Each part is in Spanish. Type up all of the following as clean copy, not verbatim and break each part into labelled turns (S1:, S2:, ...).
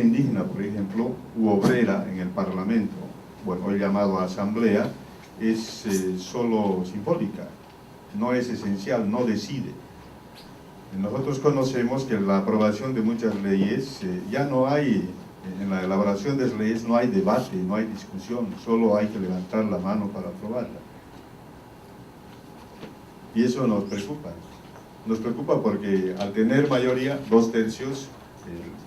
S1: indígena, por ejemplo, u obrera en el Parlamento, bueno, hoy llamado Asamblea, es solo simbólica, no es esencial, no decide. Nosotros conocemos que la aprobación de muchas leyes, ya no hay, en la elaboración de las leyes no hay debate, no hay discusión, solo hay que levantar la mano para aprobarla. Y eso nos preocupa. Nos preocupa porque al tener mayoría, 2/3,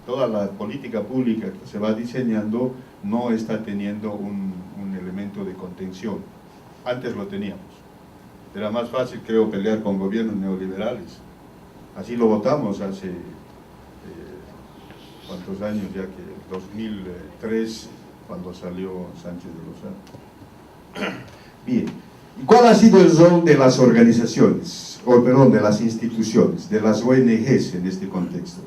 S1: toda la política pública que se va diseñando no está teniendo un elemento de contención. Antes lo teníamos. Era más fácil, creo, pelear con gobiernos neoliberales. Así lo votamos hace, ¿cuántos años ya? Que 2003, cuando salió Sánchez de Lozano. Bien, ¿y cuál ha sido el rol de las organizaciones, o perdón, de las instituciones, de las ONGs en este contexto?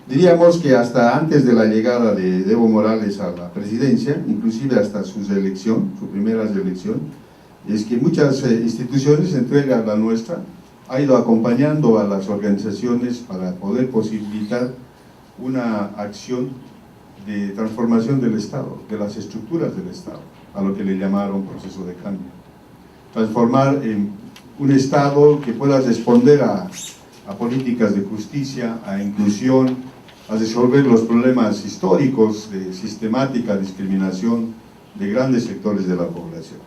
S1: Diríamos que hasta antes de la llegada de Evo Morales a la presidencia, inclusive hasta su reelección, su primera reelección, es que muchas instituciones, entre ellas la nuestra, ha ido acompañando a las organizaciones para poder posibilitar una acción de transformación del Estado, de las estructuras del Estado, a lo que le llamaron proceso de cambio. Transformar en un Estado que pueda responder a políticas de justicia, a inclusión, a resolver los problemas históricos de sistemática discriminación de grandes sectores de la población.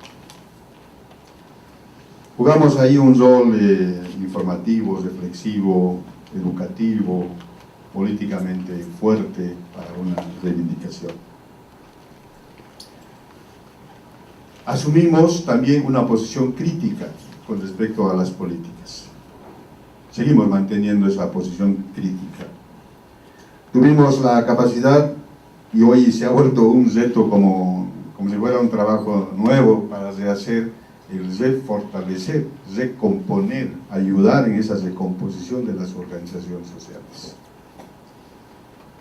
S1: Jugamos ahí un rol informativo, reflexivo, educativo, políticamente fuerte para una reivindicación. Asumimos también una posición crítica con respecto a las políticas. Seguimos manteniendo esa posición crítica. Tuvimos la capacidad, y hoy se ha vuelto un reto como si fuera un trabajo nuevo para rehacer, el refortalecer, recomponer, ayudar en esa recomposición de las organizaciones sociales.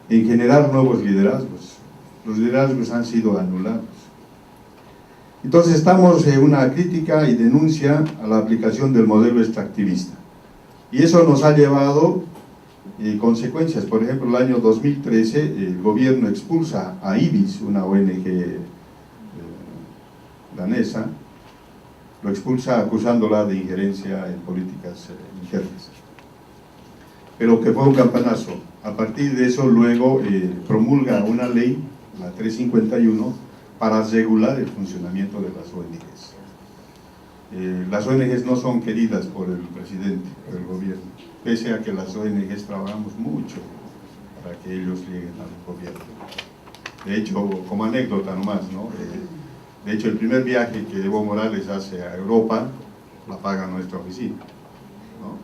S1: En generar nuevos liderazgos. Los liderazgos han sido anulados. Entonces estamos en una crítica y denuncia a la aplicación del modelo extractivista. Y eso nos ha llevado consecuencias. Por ejemplo, el año 2013 el gobierno expulsa a IBIS, una ONG danesa, lo expulsa acusándola de injerencia en políticas internas. Pero que fue un campanazo. A partir de eso luego promulga una ley, la 351, para regular el funcionamiento de las ONGs. Las ONGs no son queridas por el presidente, por el gobierno, pese a que las ONGs trabajamos mucho para que ellos lleguen al gobierno. De hecho, como anécdota nomás, ¿no? De hecho, el primer viaje que Evo Morales hace a Europa, la paga nuestra oficina, ¿no?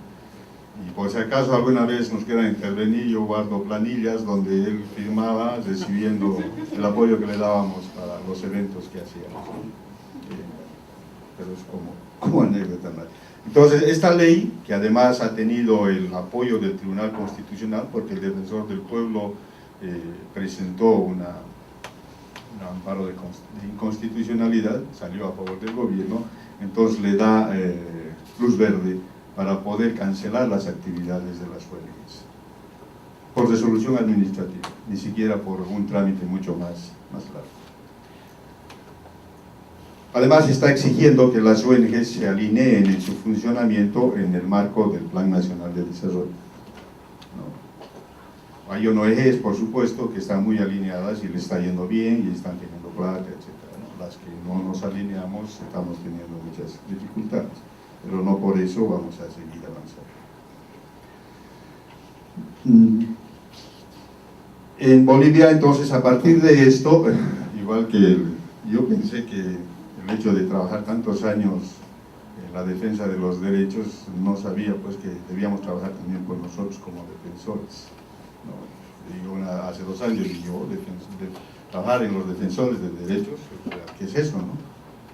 S1: Y por si acaso alguna vez nos quieran intervenir, yo guardo planillas donde él firmaba recibiendo el apoyo que le dábamos para los eventos que hacíamos. Pero es como anécdota. Entonces, esta ley, que además ha tenido el apoyo del Tribunal Constitucional, porque el Defensor del Pueblo presentó un amparo de inconstitucionalidad, salió a favor del gobierno, entonces le da luz verde para poder cancelar las actividades de las ONGs por resolución administrativa, ni siquiera por un trámite mucho más largo. Además está exigiendo que las ONGs se alineen en su funcionamiento en el marco del Plan Nacional de Desarrollo, ¿no? Hay ONGs, por supuesto, que están muy alineadas y le está yendo bien y están teniendo plata, etc., ¿no? Las que no nos alineamos estamos teniendo muchas dificultades, pero no por eso vamos a seguir avanzando. En Bolivia, entonces, a partir de esto, igual que yo pensé que el hecho de trabajar tantos años en la defensa de los derechos, no sabía pues que debíamos trabajar también por nosotros como defensores, ¿no? Digo, hace 2 años y yo trabajar en los defensores de derechos, ¿qué es eso, no?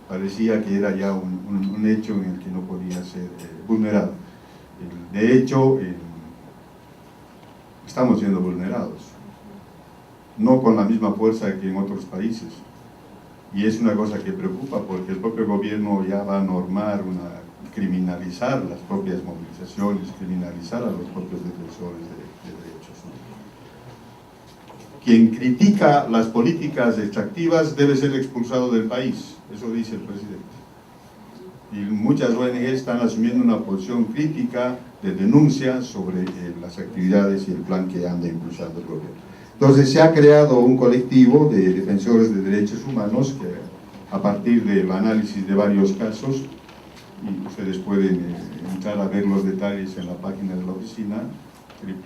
S1: Parecía que era ya un hecho en el que no podía ser vulnerado. De hecho, estamos siendo vulnerados, no con la misma fuerza que en otros países. Y es una cosa que preocupa porque el propio gobierno ya va a normar, criminalizar las propias movilizaciones, criminalizar a los propios defensores de derechos, ¿no? quien critica las políticas extractivas debe ser expulsado del país, eso dice el presidente. Y muchas ONG están asumiendo una posición crítica de denuncia sobre las actividades y el plan que anda impulsando el gobierno. Entonces se ha creado un colectivo de defensores de derechos humanos que, a partir del análisis de varios casos, y ustedes pueden entrar a ver los detalles en la página de la oficina,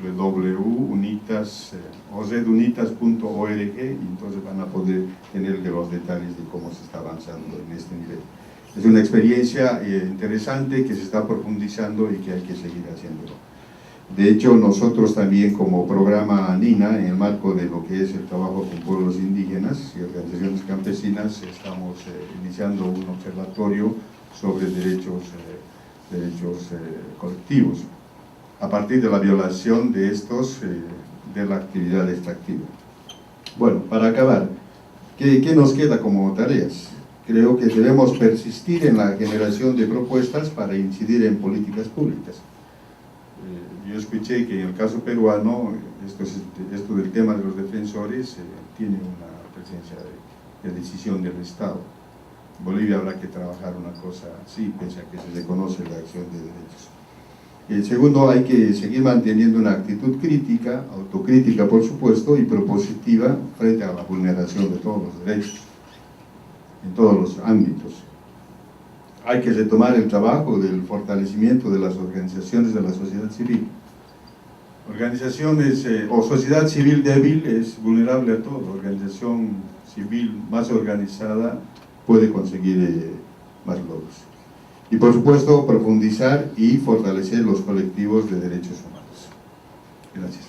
S1: www.ozunitas.org, y entonces van a poder tener los detalles de cómo se está avanzando en este nivel. Es una experiencia interesante que se está profundizando y que hay que seguir haciéndolo. De hecho, nosotros también como programa ANINA, en el marco de lo que es el trabajo con pueblos indígenas y organizaciones campesinas, estamos iniciando un observatorio sobre derechos colectivos, a partir de la violación de estos, de la actividad extractiva. Bueno, para acabar, ¿qué nos queda como tareas? Creo que debemos persistir en la generación de propuestas para incidir en políticas públicas. Yo escuché que en el caso peruano, esto del tema de los defensores tiene una presencia de decisión del Estado. En Bolivia habrá que trabajar una cosa así, pese a que se reconoce la acción de derechos. Segundo, hay que seguir manteniendo una actitud crítica, autocrítica por supuesto, y propositiva frente a la vulneración de todos los derechos, en todos los ámbitos. Hay que retomar el trabajo del fortalecimiento de las organizaciones de la sociedad civil. Organizaciones o sociedad civil débil es vulnerable a todo. Organización civil más organizada puede conseguir más logros. Y por supuesto, profundizar y fortalecer los colectivos de derechos humanos. Gracias.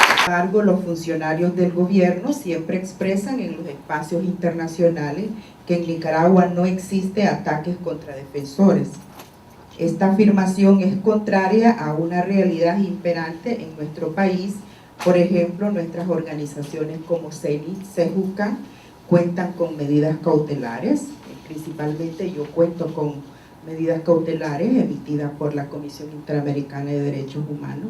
S2: Sin embargo, los funcionarios del gobierno siempre expresan en los espacios internacionales que en Nicaragua no existe ataques contra defensores. Esta afirmación es contraria a una realidad imperante en nuestro país. Por ejemplo, nuestras organizaciones como CENI, CEJUCA, cuentan con medidas cautelares, principalmente yo cuento con medidas cautelares emitidas por la Comisión Interamericana de Derechos Humanos,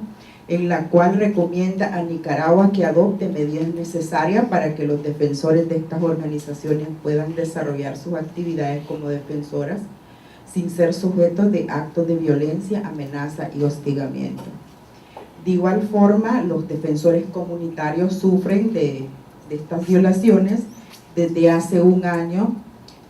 S2: en la cual recomienda a Nicaragua que adopte medidas necesarias para que los defensores de estas organizaciones puedan desarrollar sus actividades como defensoras sin ser sujetos de actos de violencia, amenaza y hostigamiento. De igual forma, los defensores comunitarios sufren de estas violaciones desde hace un año.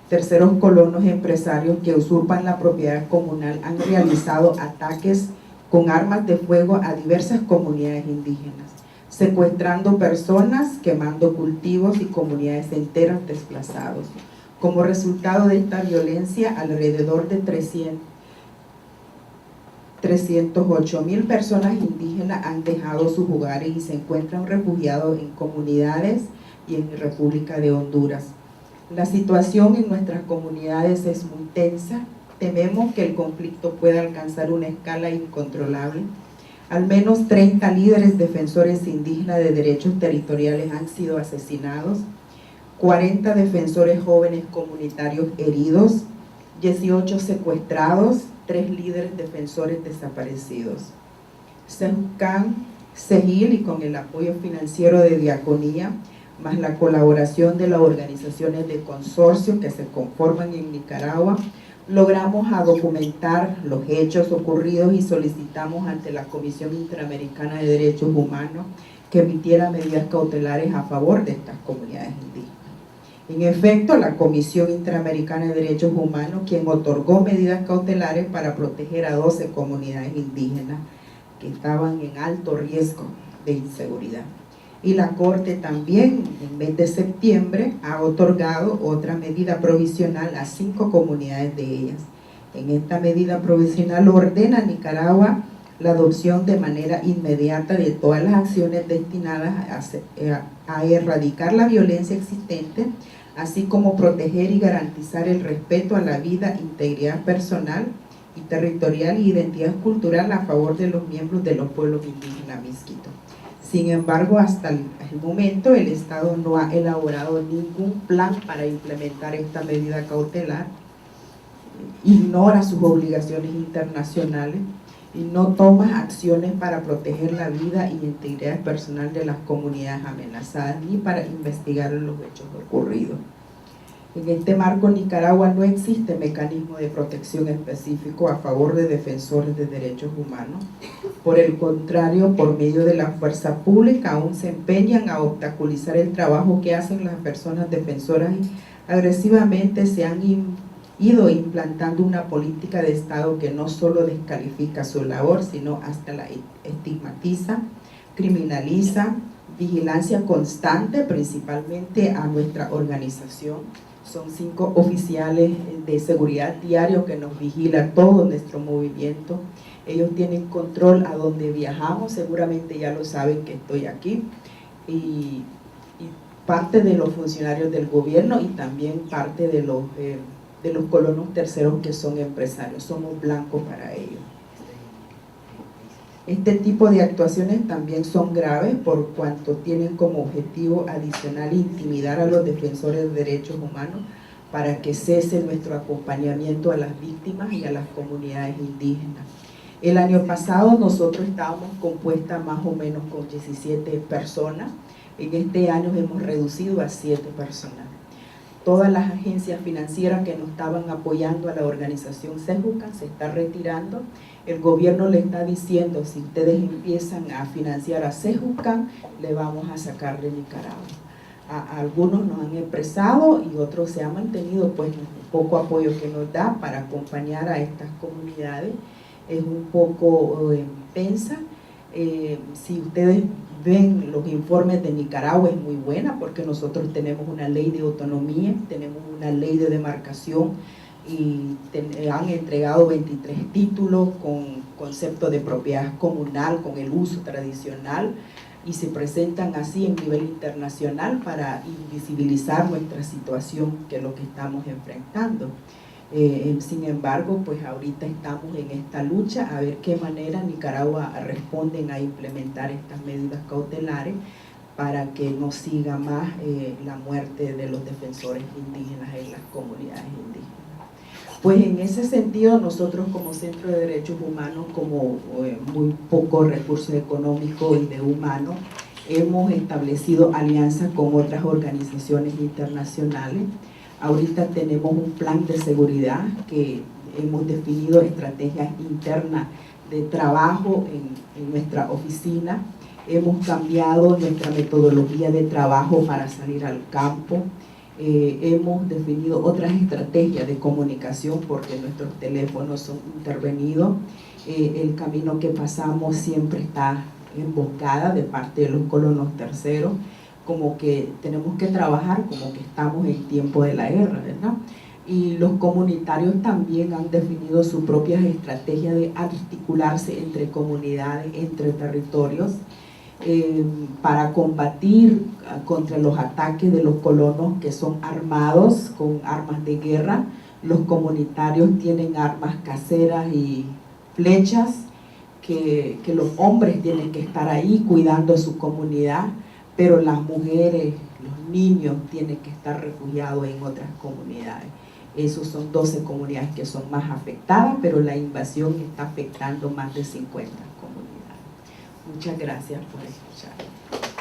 S2: Terceros colonos empresarios que usurpan la propiedad comunal han realizado ataques con armas de fuego a diversas comunidades indígenas, secuestrando personas, quemando cultivos y comunidades enteras desplazados. Como resultado de esta violencia, alrededor de 308.000 personas indígenas han dejado sus hogares y se encuentran refugiados en comunidades y en República de Honduras. La situación en nuestras comunidades es muy tensa. Tememos que el conflicto pueda alcanzar una escala incontrolable. Al menos 30 líderes defensores indígenas de derechos territoriales han sido asesinados, 40 defensores jóvenes comunitarios heridos, 18 secuestrados, 3 líderes defensores desaparecidos. CEJUCAN, CEGIL, y con el apoyo financiero de Diaconía, más la colaboración de las organizaciones de consorcio que se conforman en Nicaragua, logramos documentar los hechos ocurridos y solicitamos ante la Comisión Interamericana de Derechos Humanos que emitiera medidas cautelares a favor de estas comunidades indígenas. En efecto, la Comisión Interamericana de Derechos Humanos, quien otorgó medidas cautelares para proteger a 12 comunidades indígenas que estaban en alto riesgo de inseguridad. Y la Corte también, en mes de septiembre, ha otorgado otra medida provisional a 5 comunidades de ellas. En esta medida provisional ordena a Nicaragua la adopción de manera inmediata de todas las acciones destinadas a erradicar la violencia existente, así como proteger y garantizar el respeto a la vida, integridad personal y territorial y identidad cultural a favor de los miembros de los pueblos indígenas misquitos. Sin embargo, hasta el momento el Estado no ha elaborado ningún plan para implementar esta medida cautelar, ignora sus obligaciones internacionales y no toma acciones para proteger la vida y integridad personal de las comunidades amenazadas ni para investigar los hechos ocurridos. En este marco, en Nicaragua no existe mecanismo de protección específico a favor de defensores de derechos humanos. Por el contrario, por medio de la fuerza pública aún se empeñan a obstaculizar el trabajo que hacen las personas defensoras y agresivamente se han ido implantando una política de Estado que no solo descalifica su labor, sino hasta la estigmatiza, criminaliza, vigilancia constante, principalmente a nuestra organización. Son 5 oficiales de seguridad diario que nos vigilan todo nuestro movimiento. Ellos tienen control a donde viajamos, seguramente ya lo saben que estoy aquí. Y parte de los funcionarios del gobierno y también parte de los colonos terceros que son empresarios. Somos blancos para ellos. Este tipo de actuaciones también son graves por cuanto tienen como objetivo adicional intimidar a los defensores de derechos humanos para que cese nuestro acompañamiento a las víctimas y a las comunidades indígenas. El año pasado nosotros estábamos compuestas más o menos con 17 personas. En este año hemos reducido a 7 personas. Todas las agencias financieras que nos estaban apoyando a la organización CEJUCAN se está retirando. El gobierno le está diciendo, si ustedes empiezan a financiar a CEJUCAN, le vamos a sacar de Nicaragua. Algunos nos han expresado y otros se han mantenido pues el poco apoyo que nos da para acompañar a estas comunidades. Es un poco tensa. Si ustedes ven los informes de Nicaragua, es muy buena porque nosotros tenemos una ley de autonomía, tenemos una ley de demarcación y han entregado 23 títulos con concepto de propiedad comunal, con el uso tradicional, y se presentan así en nivel internacional para invisibilizar nuestra situación, que es lo que estamos enfrentando. Sin embargo, pues ahorita estamos en esta lucha a ver qué manera Nicaragua responden a implementar estas medidas cautelares para que no siga más la muerte de los defensores indígenas en las comunidades indígenas. Pues en ese sentido, nosotros como Centro de Derechos Humanos, como muy pocos recursos económicos y de humanos, hemos establecido alianzas con otras organizaciones internacionales. Ahorita tenemos un plan de seguridad que hemos definido estrategias internas de trabajo en nuestra oficina. Hemos cambiado nuestra metodología de trabajo para salir al campo. Hemos definido otras estrategias de comunicación porque nuestros teléfonos son intervenidos. El camino que pasamos siempre está emboscada de parte de los colonos terceros, como que tenemos que trabajar como que estamos en tiempo de la guerra, ¿verdad? Y los comunitarios también han definido sus propias estrategias de articularse entre comunidades, entre territorios, para combatir contra los ataques de los colonos que son armados con armas de guerra. Los comunitarios tienen armas caseras y flechas que los hombres tienen que estar ahí cuidando su comunidad, pero las mujeres, los niños tienen que estar refugiados en otras comunidades. Esos son 12 comunidades que son más afectadas, pero la invasión está afectando más de 50 comunidades. Muchas gracias por escuchar.